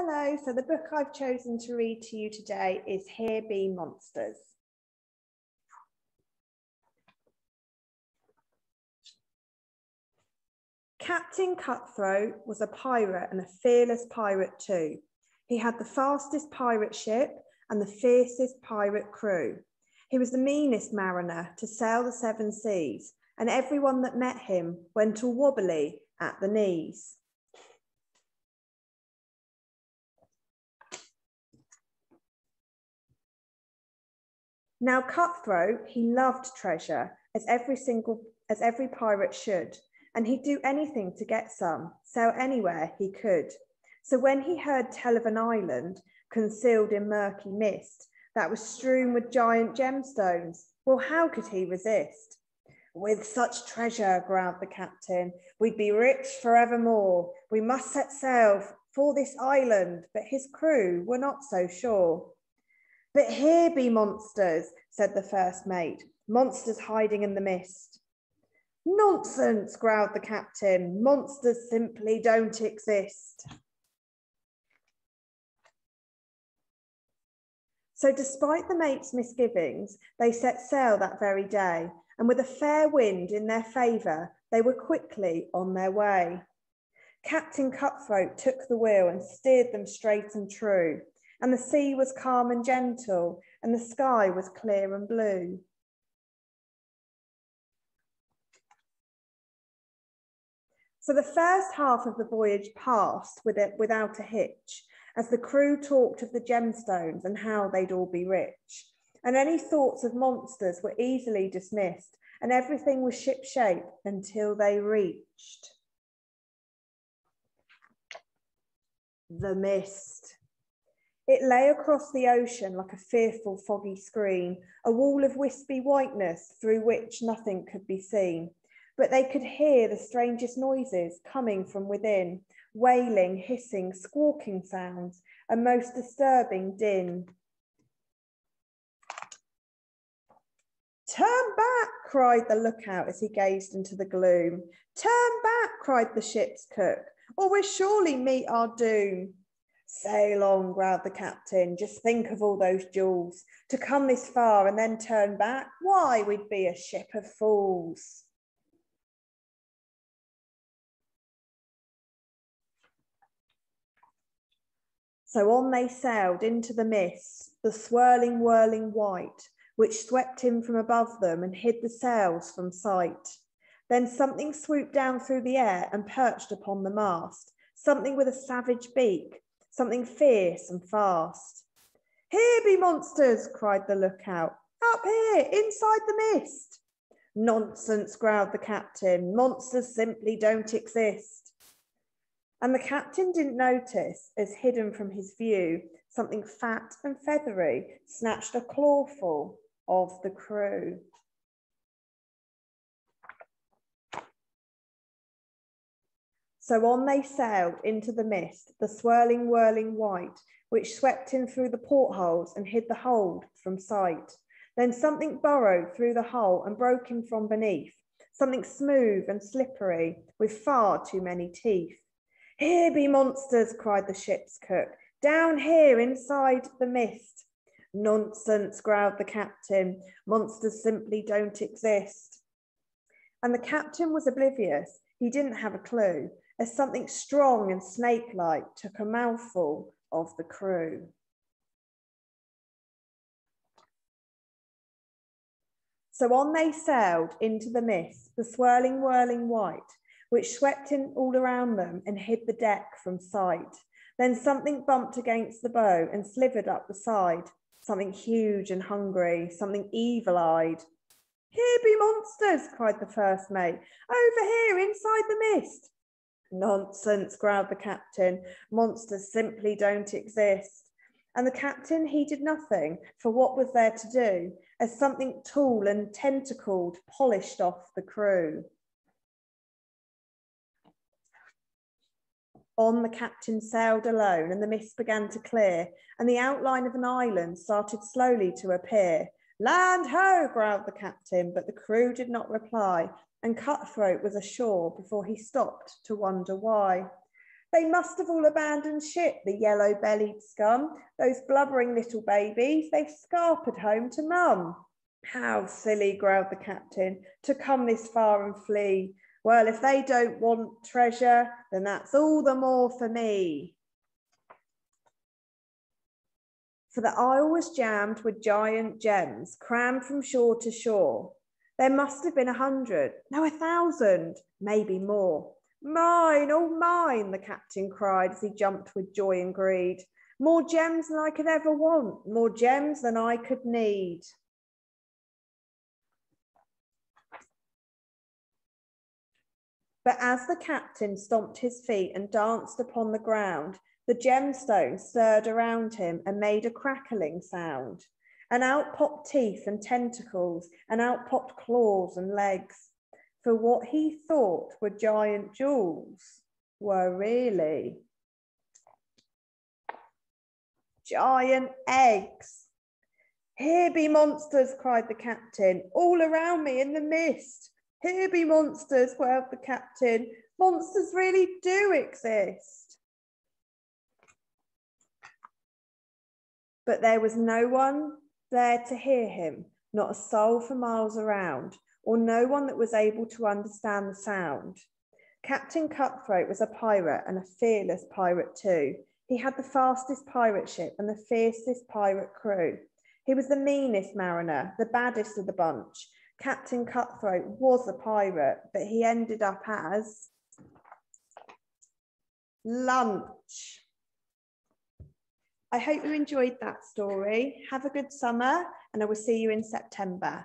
Hello, so the book I've chosen to read to you today is Here Be Monsters. Captain Cutthroat was a pirate and a fearless pirate too. He had the fastest pirate ship and the fiercest pirate crew. He was the meanest mariner to sail the seven seas, and everyone that met him went all wobbly at the knees. Now Cutthroat, he loved treasure, as every pirate should, and he'd do anything to get some, sail anywhere he could. So when he heard tell of an island concealed in murky mist that was strewn with giant gemstones, well, how could he resist? With such treasure, growled the captain, we'd be rich forevermore. We must set sail for this island, but his crew were not so sure. But here be monsters, said the first mate, monsters hiding in the mist. Nonsense, growled the captain, monsters simply don't exist. So despite the mate's misgivings, they set sail that very day, and with a fair wind in their favour, they were quickly on their way. Captain Cutthroat took the wheel and steered them straight and true, and the sea was calm and gentle, and the sky was clear and blue. So the first half of the voyage passed without a hitch, as the crew talked of the gemstones and how they'd all be rich. And any thoughts of monsters were easily dismissed, and everything was shipshape until they reached the mist. It lay across the ocean like a fearful foggy screen, a wall of wispy whiteness through which nothing could be seen. But they could hear the strangest noises coming from within, wailing, hissing, squawking sounds, a most disturbing din. Turn back, cried the lookout as he gazed into the gloom. Turn back, cried the ship's cook, or we'll surely meet our doom. Sail on, growled the captain, just think of all those jewels. To come this far and then turn back, why, we'd be a ship of fools. So on they sailed into the mist, the swirling, whirling white, which swept in from above them and hid the sails from sight. Then something swooped down through the air and perched upon the mast, something with a savage beak, something fierce and fast. Here be monsters, cried the lookout. Up here, inside the mist. Nonsense, growled the captain. Monsters simply don't exist. And the captain didn't notice, as hidden from his view, something fat and feathery snatched a clawful of the crew. So on they sailed into the mist, the swirling, whirling white, which swept in through the portholes and hid the hold from sight. Then something burrowed through the hole and broke in from beneath, something smooth and slippery with far too many teeth. Here be monsters, cried the ship's cook, down here inside the mist. Nonsense, growled the captain, monsters simply don't exist. And the captain was oblivious, he didn't have a clue, as something strong and snake-like took a mouthful of the crew. So on they sailed into the mist, the swirling, whirling white, which swept in all around them and hid the deck from sight. Then something bumped against the bow and slivered up the side, something huge and hungry, something evil-eyed. Here be monsters, cried the first mate, over here inside the mist. Nonsense, growled the captain, monsters simply don't exist. And the captain heeded nothing, for what was there to do, as something tall and tentacled polished off the crew. On the captain sailed alone, and the mist began to clear, and the outline of an island started slowly to appear. Land ho, growled the captain, but the crew did not reply, and Cutthroat was ashore before he stopped to wonder why. They must have all abandoned ship, the yellow-bellied scum. Those blubbering little babies, they've scarpered home to mum. How silly, growled the captain, to come this far and flee. Well, if they don't want treasure, then that's all the more for me. For the isle was jammed with giant gems, crammed from shore to shore. There must have been 100, no, 1,000, maybe more. Mine, all mine, the captain cried as he jumped with joy and greed. More gems than I could ever want, more gems than I could need. But as the captain stomped his feet and danced upon the ground, the gemstones stirred around him and made a crackling sound. And out popped teeth and tentacles, and out popped claws and legs. For what he thought were giant jewels were really giant eggs. Here be monsters, cried the captain, all around me in the mist. Here be monsters, wailed the captain. Monsters really do exist. But there was no one there to hear him, not a soul for miles around, or no one that was able to understand the sound. Captain Cutthroat was a pirate, and a fearless pirate too. He had the fastest pirate ship and the fiercest pirate crew. He was the meanest mariner, the baddest of the bunch. Captain Cutthroat was a pirate, but he ended up as lunch. I hope you enjoyed that story. Have a good summer, and I will see you in September.